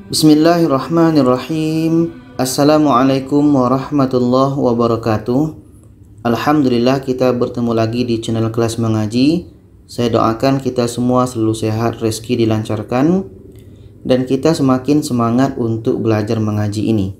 Bismillahirrahmanirrahim. Assalamualaikum warahmatullahi wabarakatuh. Alhamdulillah kita bertemu lagi di channel kelas mengaji. Saya doakan kita semua selalu sehat, rezeki dilancarkan, dan kita semakin semangat untuk belajar mengaji ini.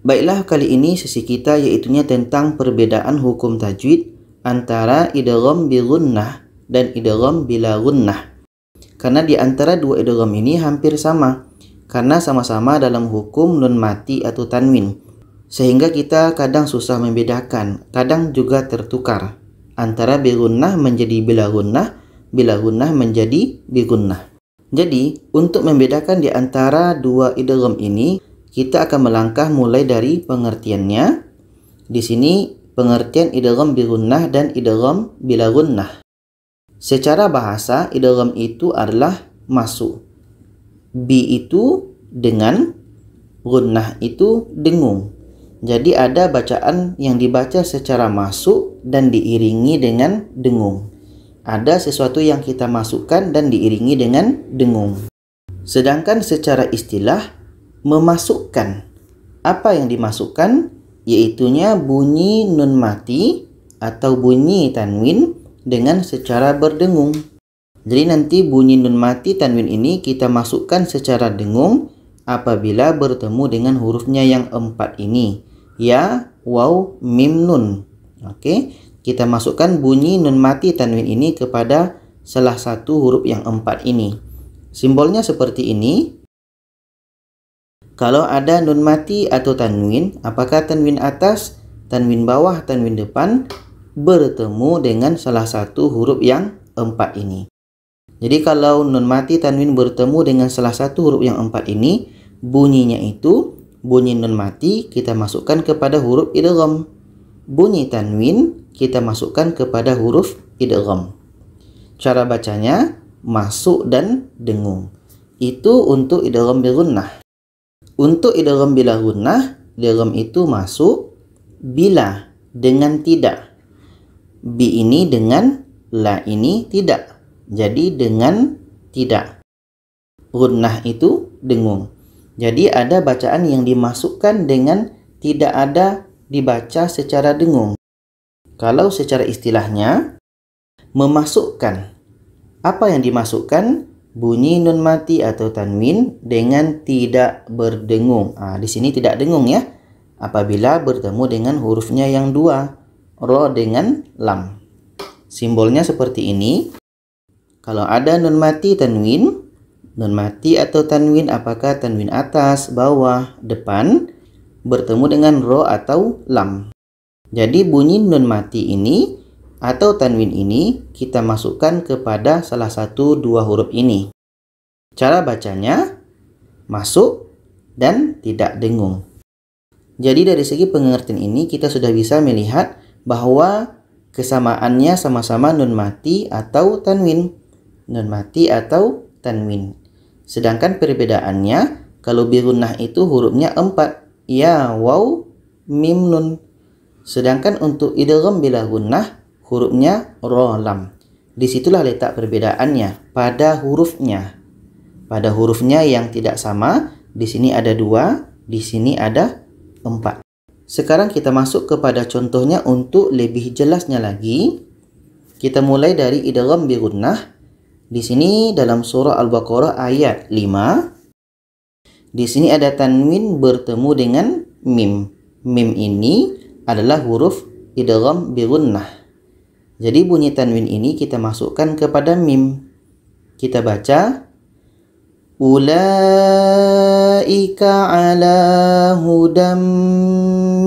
Baiklah, kali ini sesi kita yaitunya tentang perbedaan hukum tajwid antara idgham bi gunnah dan idgham bila gunnah. Karena di antara dua idgham ini hampir sama, karena sama-sama dalam hukum nun mati atau tanwin, sehingga kita kadang susah membedakan, kadang juga tertukar antara bi gunnah menjadi bila gunnah menjadi bi gunnah. Jadi untuk membedakan di antara dua idgham ini, kita akan melangkah mulai dari pengertiannya. Di sini pengertian idgham bi gunnah dan idgham bila gunnah. Secara bahasa idgham itu adalah masuk, bi itu dengan, gunnah itu dengung. Jadi ada bacaan yang dibaca secara masuk dan diiringi dengan dengung. Ada sesuatu yang kita masukkan dan diiringi dengan dengung. Sedangkan secara istilah memasukkan, apa yang dimasukkan? Yaitunya bunyi nun mati atau bunyi tanwin dengan secara berdengung. Jadi nanti bunyi nun mati tanwin ini kita masukkan secara dengung apabila bertemu dengan hurufnya yang 4 ini, ya, waw, mim, nun. Oke, kita masukkan bunyi nun mati tanwin ini kepada salah satu huruf yang 4 ini. Simbolnya seperti ini. Kalau ada nun mati atau tanwin, apakah tanwin atas, tanwin bawah, tanwin depan bertemu dengan salah satu huruf yang 4 ini. Jadi kalau nun mati tanwin bertemu dengan salah satu huruf yang 4 ini, bunyinya itu bunyi nun mati kita masukkan kepada huruf idgham. Bunyi tanwin kita masukkan kepada huruf idgham. Cara bacanya masuk dan dengung. Itu untuk idgham bi gunnah. Untuk idgham bila gunnah, idgham itu masuk bila dengan tidak. Bi ini dengan, la ini tidak. Jadi dengan tidak. Gunnah itu dengung. Jadi ada bacaan yang dimasukkan dengan tidak ada dibaca secara dengung. Kalau secara istilahnya memasukkan. Apa yang dimasukkan? Bunyi nun mati atau tanwin dengan tidak berdengung. Di sini tidak dengung ya. Apabila bertemu dengan hurufnya yang dua, ro dengan lam. Simbolnya seperti ini. Kalau ada nun mati tanwin, nun mati atau tanwin apakah tanwin atas, bawah, depan bertemu dengan ro atau lam. Jadi bunyi nun mati ini atau tanwin ini kita masukkan kepada salah satu dua huruf ini. Cara bacanya masuk dan tidak dengung. Jadi dari segi pengertian ini kita sudah bisa melihat bahwa kesamaannya sama-sama nun mati atau tanwin. Nun mati atau tanwin. Sedangkan perbedaannya, kalau bi gunnah itu hurufnya 4, ya, waw, mim, nun. Sedangkan untuk idgham bila gunnah hurufnya ro, lam. Disitulah letak perbedaannya pada hurufnya. Pada hurufnya yang tidak sama, di sini ada 2, di sini ada 4. Sekarang kita masuk kepada contohnya untuk lebih jelasnya lagi. Kita mulai dari idgham bi gunnah. Di sini dalam surah Al-Baqarah ayat 5. Di sini ada tanwin bertemu dengan mim. Mim ini adalah huruf idgham bi gunnah. Jadi bunyi tanwin ini kita masukkan kepada mim. Kita baca ulaika ala hudam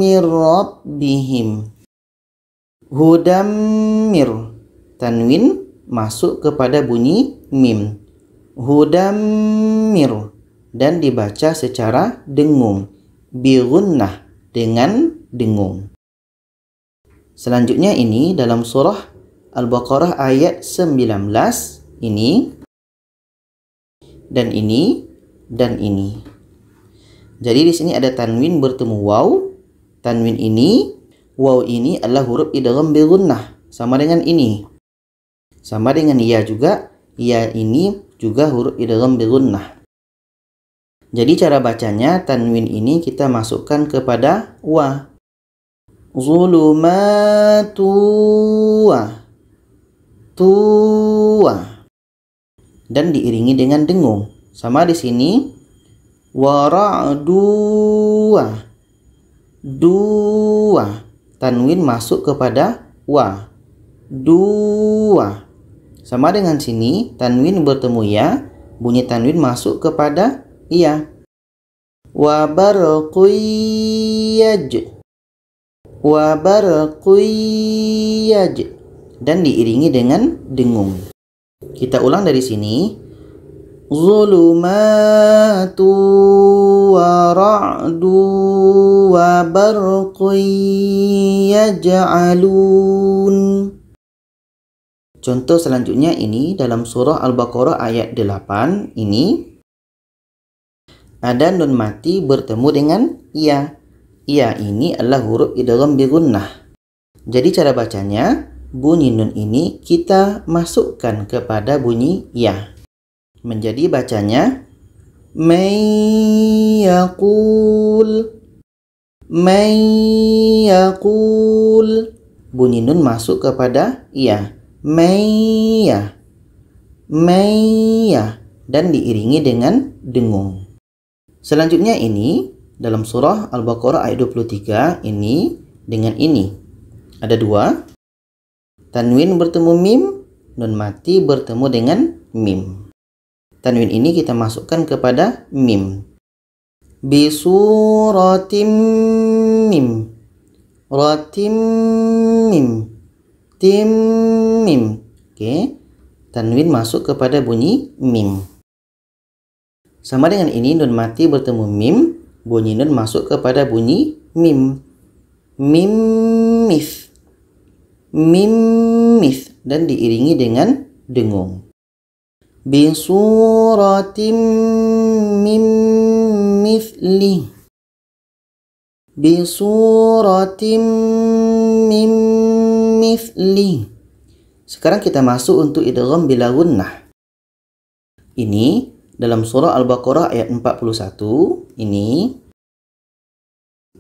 mir rabbihim. Hudam mir, tanwin masuk kepada bunyi mim. Hudammir dan dibaca secara dengung. Bi gunnah dengan dengung. Selanjutnya ini dalam surah Al-Baqarah ayat 19 ini dan ini dan ini. Jadi di sini ada tanwin bertemu waw. Tanwin ini, waw ini adalah huruf idgham bi gunnah, sama dengan ini. Sama dengan ya juga, ya ini juga huruf idgham bi gunnah. Jadi cara bacanya tanwin ini kita masukkan kepada wa. Zulumatu tuwa. Dan diiringi dengan dengung. Sama di sini wara'dua dua. Tanwin masuk kepada wa. Dua. Sama dengan sini tanwin bertemu ya, bunyi tanwin masuk kepada iya. Wa barqiyaj. Wa barqiyaj. Dan diiringi dengan dengung. Kita ulang dari sini. Zulumatu wa ra'du wa barqiyaj'alun. Contoh selanjutnya ini dalam surah Al-Baqarah ayat 8 ini ada nun mati bertemu dengan ya. Ya ini adalah huruf idgham bi gunnah. Jadi cara bacanya bunyi nun ini kita masukkan kepada bunyi ya. Menjadi bacanya may yaqul. Bunyi nun masuk kepada ya. Maya dan diiringi dengan dengung. Selanjutnya ini dalam surah Al-Baqarah ayat 23 ini dengan ini ada dua. Tanwin bertemu mim, nun mati bertemu dengan mim. Tanwin ini kita masukkan kepada mim. Bisuratim mim. Ratim mim. Tim mim. Oke. Tanwin masuk kepada bunyi mim. Sama dengan ini nun mati bertemu mim, bunyi nun masuk kepada bunyi mim. Mim mith. Mim mith dan diiringi dengan dengung. Bisuratim mim mithli. Bisuratim mim mithli. Sekarang kita masuk untuk idgham bila gunnah. Ini dalam surah Al-Baqarah ayat 41 ini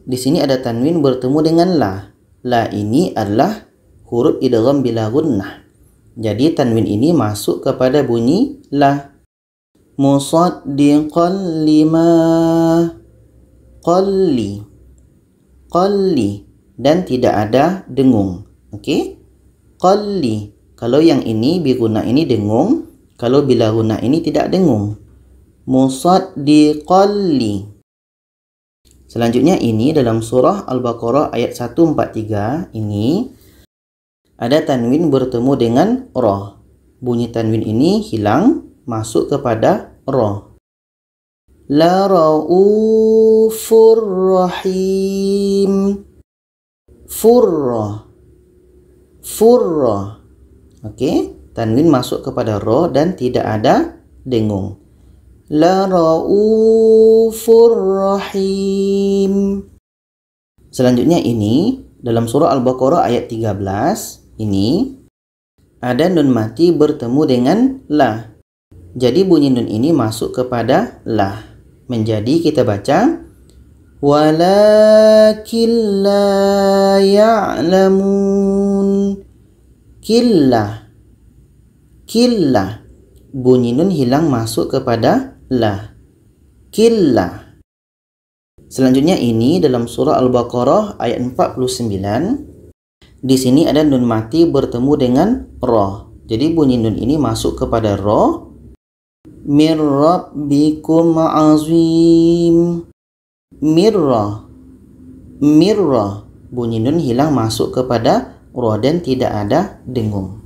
di sini ada tanwin bertemu dengan la. La ini adalah huruf idgham bila gunnah. Jadi tanwin ini masuk kepada bunyi la. Musaddiqan lima qalli. Qalli dan tidak ada dengung. Oke? Qalli. Kalau yang ini bi gunnah ini dengung, kalau bila gunnah ini tidak dengung. Musaddiqalli. Selanjutnya ini dalam surah Al-Baqarah ayat 143 ini ada tanwin bertemu dengan ra. Bunyi tanwin ini hilang masuk kepada ra. La raufur rahim. Furra. Oke, tanwin masuk kepada ra dan tidak ada dengung. La raufur rahim. Selanjutnya ini dalam surah Al-Baqarah ayat 13 ini ada nun mati bertemu dengan la. Jadi bunyi nun ini masuk kepada la. Menjadi kita baca walakin la ya'lamun. Killah. Bunyi nun hilang masuk kepada la. Killah. Selanjutnya ini dalam surah Al-Baqarah ayat 49. Di sini ada nun mati bertemu dengan ra. Jadi bunyi nun ini masuk kepada ra. Mir rabbikum azim. Mirra. Bunyi nun hilang masuk kepada ra dan tidak ada dengung.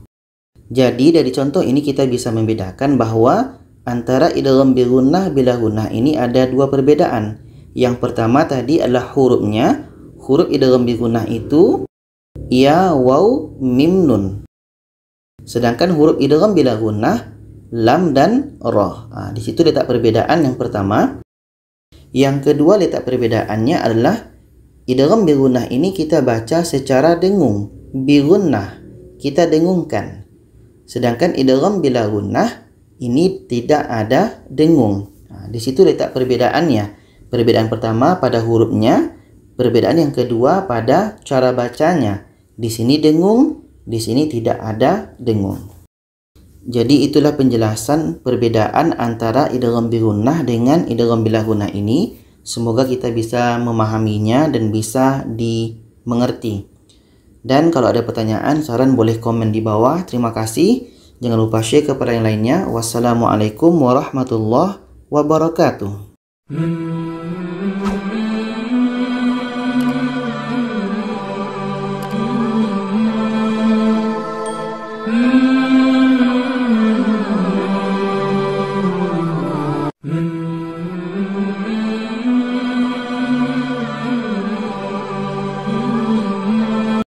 Jadi dari contoh ini kita bisa membedakan bahwa antara idgham bi gunnah bila gunnah ini ada dua perbedaan. Yang pertama tadi adalah hurufnya. Huruf idgham bi gunnah itu ya, waw, mim, nun. Sedangkan huruf idgham bila gunnah lam dan ra. Di situ letak perbedaan yang pertama. Yang kedua letak perbedaannya adalah idgham bi gunnah ini kita baca secara dengung. Bi gunnah kita dengungkan. Sedangkan idgham bila gunnah ini tidak ada dengung. Nah, di situ letak perbedaannya. Perbedaan pertama pada hurufnya, perbedaan yang kedua pada cara bacanya. Di sini dengung, di sini tidak ada dengung. Jadi itulah penjelasan perbedaan antara idgham bi gunnah dengan idgham bila gunnah ini. Semoga kita bisa memahaminya dan bisa dimengerti. Dan kalau ada pertanyaan, saran boleh komen di bawah. Terima kasih. Jangan lupa share kepada yang lainnya. Wassalamualaikum warahmatullahi wabarakatuh.